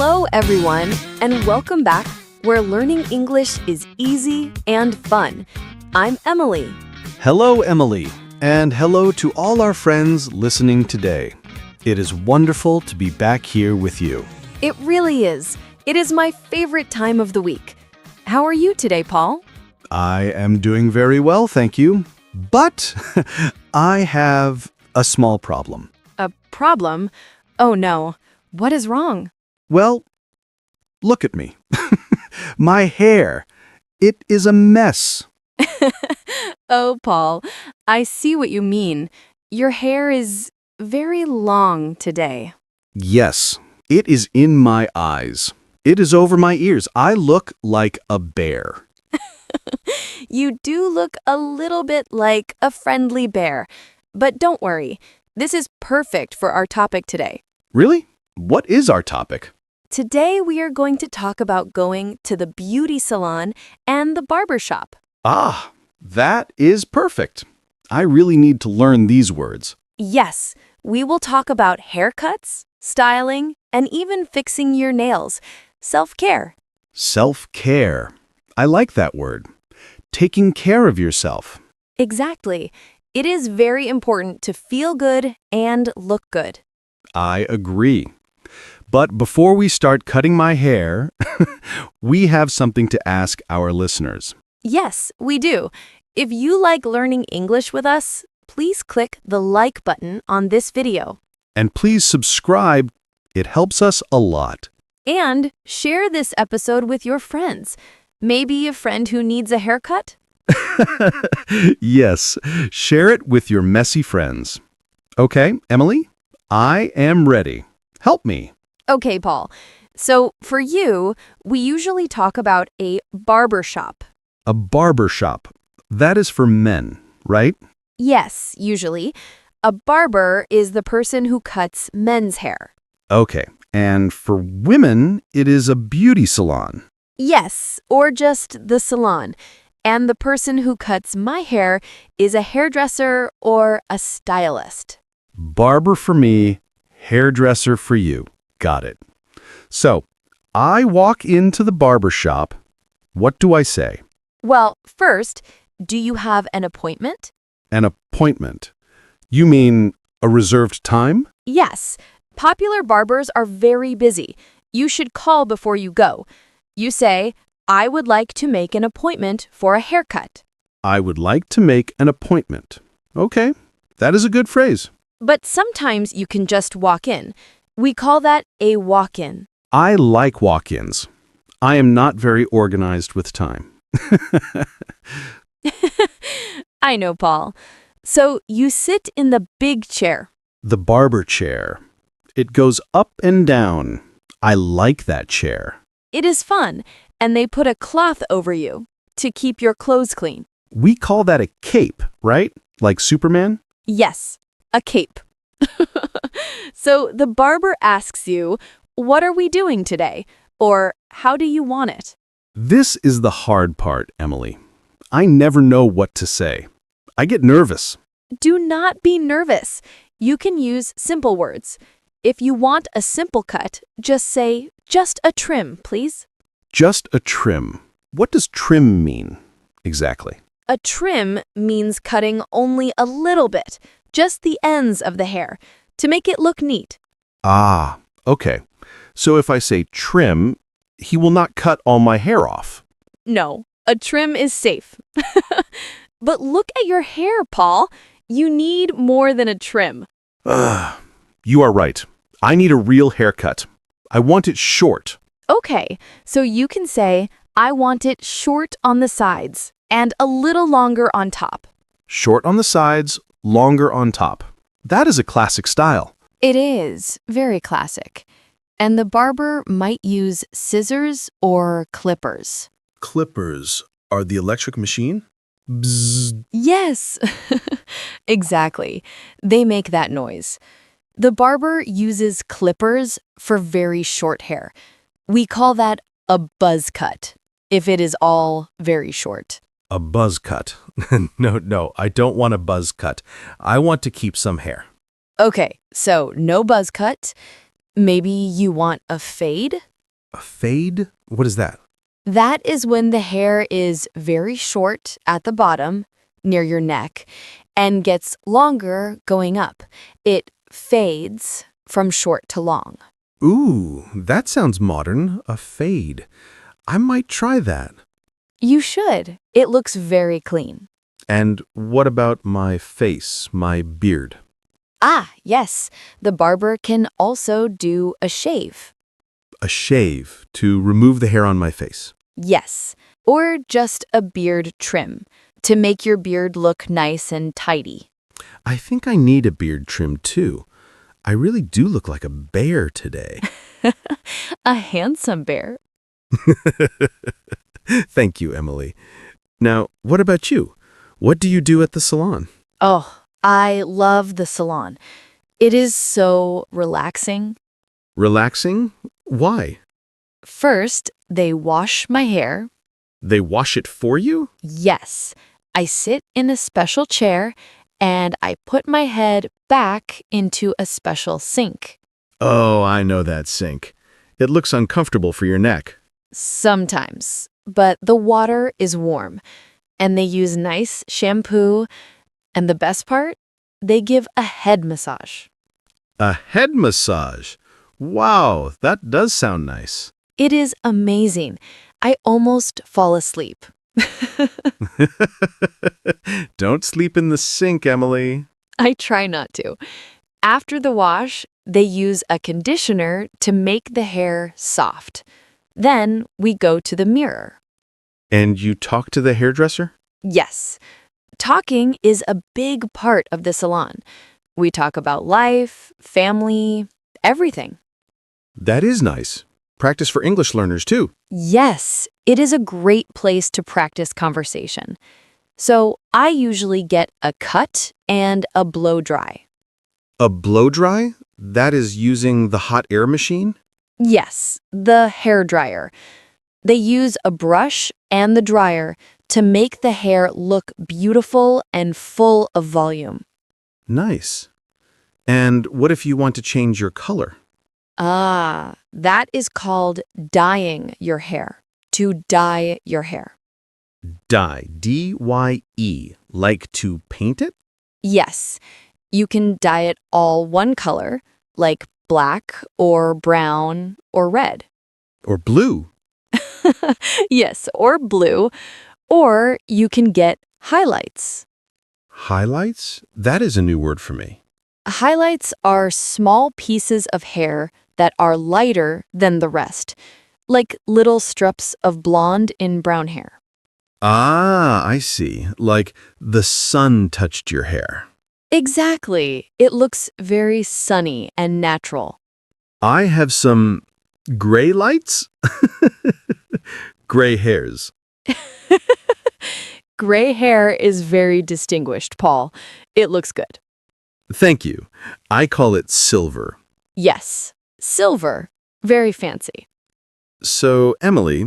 Hello, everyone, and welcome back where learning English is easy and fun. I'm Emily. Hello, Emily, and hello to all our friends listening today. It is wonderful to be back here with you. It really is. It is my favorite time of the week. How are you today, Paul? I am doing very well, thank you. But I have a small problem. A problem? Oh no. What is wrong? Well, look at me. My hair. It is a mess. Oh, Paul, I see what you mean. Your hair is very long today. Yes, it is in my eyes. It is over my ears. I look like a bear. You do look a little bit like a friendly bear. But don't worry, this is perfect for our topic today. Really? What is our topic? Today we are going to talk about going to the beauty salon and the barber shop. Ah, that is perfect. I really need to learn these words. Yes, we will talk about haircuts, styling, and even fixing your nails. Self-care. Self-care. I like that word. Taking care of yourself. Exactly. It is very important to feel good and look good. I agree. But before we start cutting my hair, we have something to ask our listeners. Yes, we do. If you like learning English with us, please click the like button on this video. And please subscribe. It helps us a lot. And share this episode with your friends. Maybe a friend who needs a haircut? Yes, share it with your messy friends. Okay, Emily, I am ready. Help me. Okay, Paul. So for you, we usually talk about a barber shop. A barber shop. That is for men, right? Yes, usually. A barber is the person who cuts men's hair. Okay, and for women, it is a beauty salon. Yes, or just the salon. And the person who cuts my hair is a hairdresser or a stylist. Barber for me, hairdresser for you. Got it. So, I walk into the barber shop. What do I say? Well, first, do you have an appointment? An appointment. You mean a reserved time? Yes. Popular barbers are very busy. You should call before you go. You say, I would like to make an appointment for a haircut. I would like to make an appointment. Okay, that is a good phrase. But sometimes you can just walk in. We call that a walk-in. I like walk-ins. I am not very organized with time. I know, Paul. So you sit in the big chair. The barber chair. It goes up and down. I like that chair. It is fun, and they put a cloth over you to keep your clothes clean. We call that a cape, right? Like Superman? Yes, a cape. So the barber asks you, what are we doing today? Or how do you want it? This is the hard part, Emily. I never know what to say. I get nervous. Do not be nervous. You can use simple words. If you want a simple cut, just say, just a trim, please. Just a trim. What does trim mean exactly? A trim means cutting only a little bit, just the ends of the hair, to make it look neat. Ah, okay. So if I say trim, he will not cut all my hair off. No, a trim is safe. But look at your hair, Paul. You need more than a trim. You are right. I need a real haircut. I want it short. Okay, so you can say, I want it short on the sides and a little longer on top. Short on the sides, longer on top. That is a classic style. It is very classic. And the barber might use scissors or clippers. Clippers are the electric machine? Bzzz. Yes, exactly. They make that noise. The barber uses clippers for very short hair. We call that a buzz cut, if it is all very short. A buzz cut. No, I don't want a buzz cut. I want to keep some hair. Okay, so no buzz cut. Maybe you want a fade? A fade? What is that? That is when the hair is very short at the bottom, near your neck, and gets longer going up. It fades from short to long. Ooh, that sounds modern. A fade. I might try that. You should. It looks very clean. And what about my face, my beard? Ah, yes. The barber can also do a shave. A shave to remove the hair on my face. Yes. Or just a beard trim to make your beard look nice and tidy. I think I need a beard trim too. I really do look like a bear today. A handsome bear. Thank you, Emily. Now, what about you? What do you do at the salon? Oh, I love the salon. It is so relaxing. Relaxing? Why? First, they wash my hair. They wash it for you? Yes, I sit in a special chair and I put my head back into a special sink. Oh, I know that sink. It looks uncomfortable for your neck. Sometimes, but the water is warm and they use nice shampoo. And the best part? They give a head massage. A head massage? Wow, that does sound nice. It is amazing. I almost fall asleep. Don't sleep in the sink, Emily. I try not to. After the wash, they use a conditioner to make the hair soft. Then we go to the mirror. And you talk to the hairdresser? Yes, talking is a big part of the salon. We talk about life, family, everything. That is nice. Practice for English learners, too. Yes, it is a great place to practice conversation. So I usually get a cut and a blow dry. A blow dry? That is using the hot air machine? Yes, the hair dryer. They use a brush and the dryer to make the hair look beautiful and full of volume. Nice. And what if you want to change your color? Ah, that is called dyeing your hair. To dye your hair. Dye, D-Y-E, like to paint it? Yes, you can dye it all one color, like black or brown or red. Or blue? Yes, or blue. Or you can get highlights. Highlights? That is a new word for me. Highlights are small pieces of hair that are lighter than the rest, like little strips of blonde in brown hair. Ah, I see. Like the sun touched your hair. Exactly. It looks very sunny and natural. I have some gray lights? Gray hairs. Gray hair is very distinguished, Paul. It looks good. Thank you. I call it silver. Yes, silver. Very fancy. So, Emily,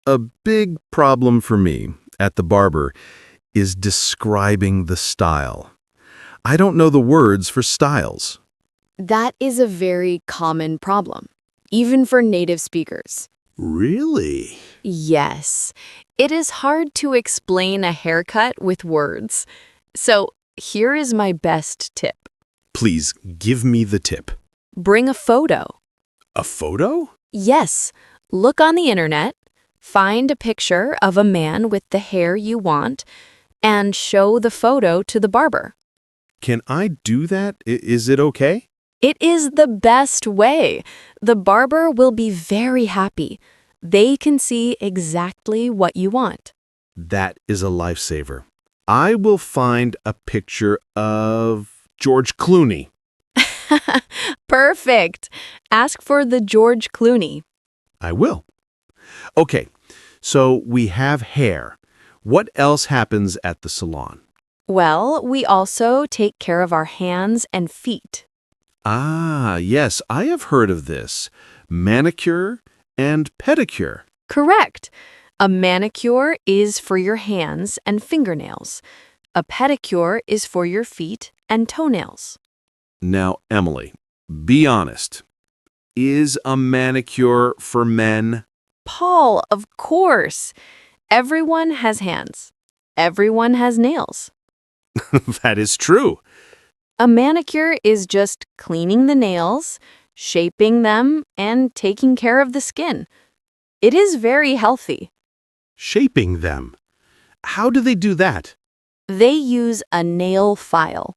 a big problem for me at the barber is describing the style. I don't know the words for styles. That is a very common problem, even for native speakers. Really? Yes, it is hard to explain a haircut with words. So here is my best tip. Please give me the tip. Bring a photo. A photo? Yes, look on the internet, find a picture of a man with the hair you want, and show the photo to the barber. Can I do that? Is it okay? It is the best way. The barber will be very happy. They can see exactly what you want. That is a lifesaver. I will find a picture of George Clooney. Perfect. Ask for the George Clooney. I will. Okay, so we have hair. What else happens at the salon? Well, we also take care of our hands and feet. Ah, yes, I have heard of this. Manicure and pedicure. Correct. A manicure is for your hands and fingernails. A pedicure is for your feet and toenails. Now, Emily, be honest. Is a manicure for men? Paul, of course. Everyone has hands. Everyone has nails. That is true. A manicure is just cleaning the nails, shaping them, and taking care of the skin. It is very healthy. Shaping them. How do they do that? They use a nail file.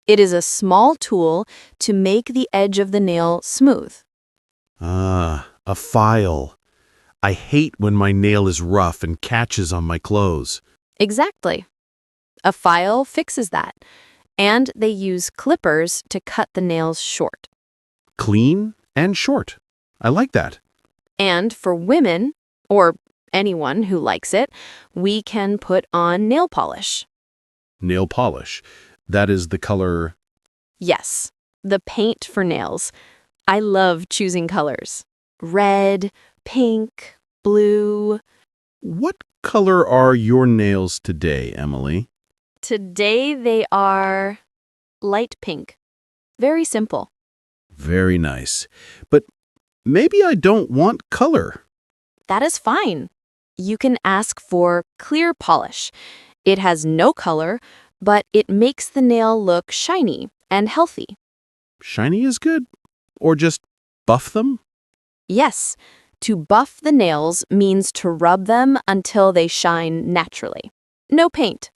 It is a small tool to make the edge of the nail smooth. Ah, a file. I hate when my nail is rough and catches on my clothes. Exactly. A file fixes that, and they use clippers to cut the nails short. Clean and short. I like that. And for women, or anyone who likes it, we can put on nail polish. Nail polish. That is the color. Yes, the paint for nails. I love choosing colors. Red, pink, blue. What color are your nails today, Emily? Today they are light pink. Very simple. Very nice. But maybe I don't want color. That is fine. You can ask for clear polish. It has no color, but it makes the nail look shiny and healthy. Shiny is good. Or just buff them? Yes, to buff the nails means to rub them until they shine naturally. No paint.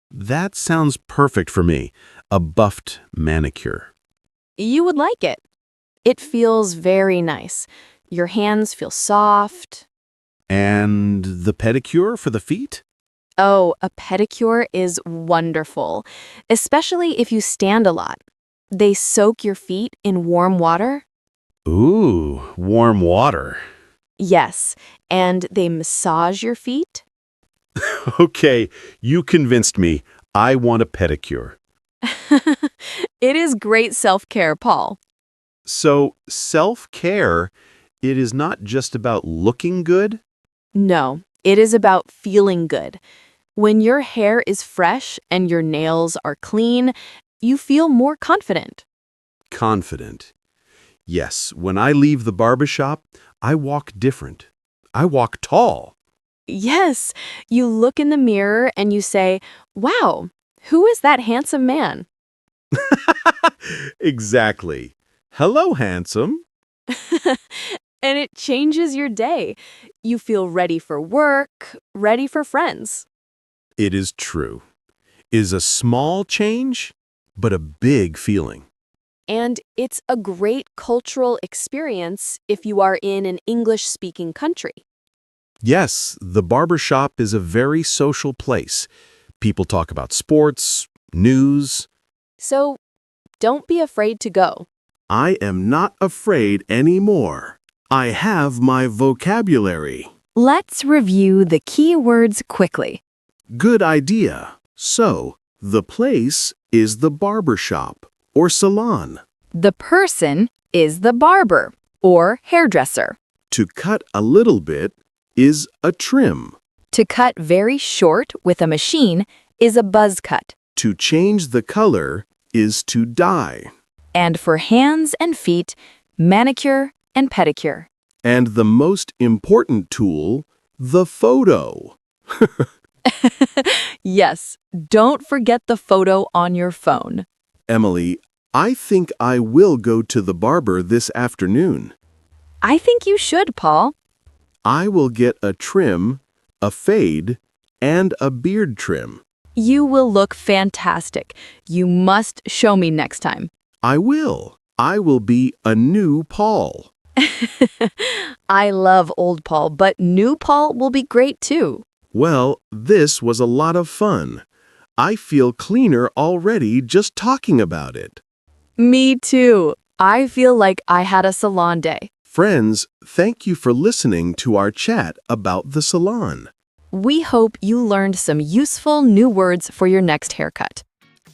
That sounds perfect for me. A buffed manicure. You would like it. It feels very nice. Your hands feel soft. And the pedicure for the feet? Oh, a pedicure is wonderful, especially if you stand a lot. They soak your feet in warm water. Ooh, warm water. Yes, and they massage your feet. Okay, you convinced me. I want a pedicure. It is great self-care, Paul. So, self-care, it is not just about looking good? No, it is about feeling good. When your hair is fresh and your nails are clean, you feel more confident. Confident. Yes, when I leave the barbershop, I walk different. I walk tall. Yes, you look in the mirror and you say, "Wow, who is that handsome man?" Exactly. Hello, handsome. And it changes your day. You feel ready for work, ready for friends. It is true. Is a small change, but a big feeling. And it's a great cultural experience if you are in an English-speaking country. Yes, the barbershop is a very social place. People talk about sports, news. So don't be afraid to go. I am not afraid anymore. I have my vocabulary. Let's review the key words quickly. Good idea. So, the place is the barbershop or salon. The person is the barber or hairdresser. To cut a little bit is a trim. To cut very short with a machine is a buzz cut. To change the color is to dye. And for hands and feet, manicure and pedicure. And the most important tool, the photo. Yes, don't forget the photo on your phone. Emily, I think I will go to the barber this afternoon. I think you should, Paul. I will get a trim, a fade, and a beard trim. You will look fantastic. You must show me next time. I will. I will be a new Paul. I love old Paul, but new Paul will be great too. Well, this was a lot of fun. I feel cleaner already just talking about it. Me too. I feel like I had a salon day. Friends, thank you for listening to our chat about the salon. We hope you learned some useful new words for your next haircut.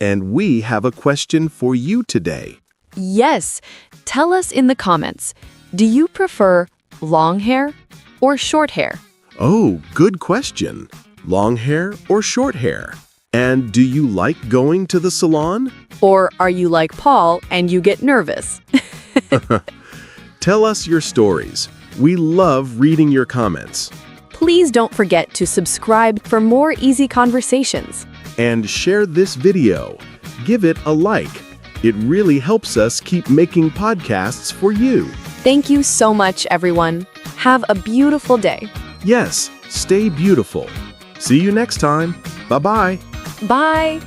And we have a question for you today. Yes, tell us in the comments. Do you prefer long hair or short hair? Oh, good question. Long hair or short hair? And do you like going to the salon? Or are you like Paul and you get nervous? Tell us your stories. We love reading your comments. Please don't forget to subscribe for more easy conversations. And share this video. Give it a like. It really helps us keep making podcasts for you. Thank you so much, everyone. Have a beautiful day. Yes, stay beautiful. See you next time. Bye-bye. Bye.